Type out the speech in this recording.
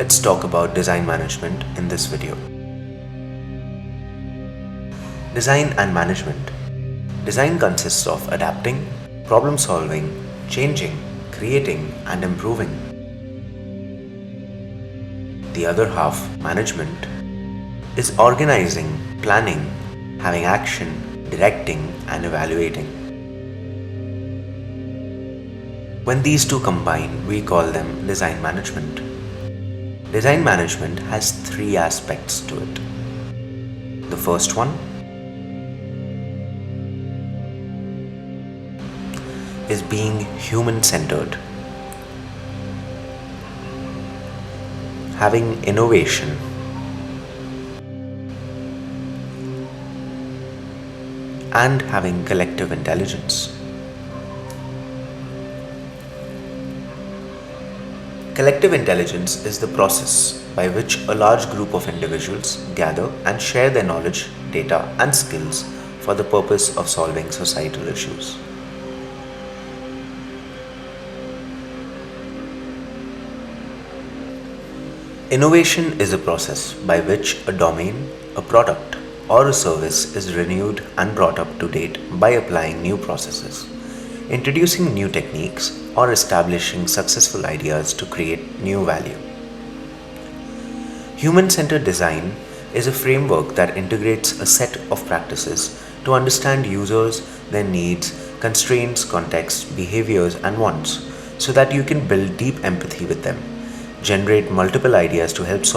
Let's talk about design management in this video. Design and management. Design consists of adapting, problem solving, changing, creating, and improving. The other half, management, is organizing, planning, having action, directing, and evaluating. When these two combine, we call them design management. Design management has three aspects to it. The first one is being human-centered, having innovation, and having collective intelligence. Collective intelligence is the process by which a large group of individuals gather and share their knowledge, data, and skills for the purpose of solving societal issues. Innovation is a process by which a domain, a product, or a service is renewed and brought up to date by applying new processes, introducing new techniques, or establishing successful ideas to create new value. Human-centered design is a framework that integrates a set of practices to understand users, their needs, constraints, contexts, behaviors, and wants, so that you can build deep empathy with them, generate multiple ideas to help solve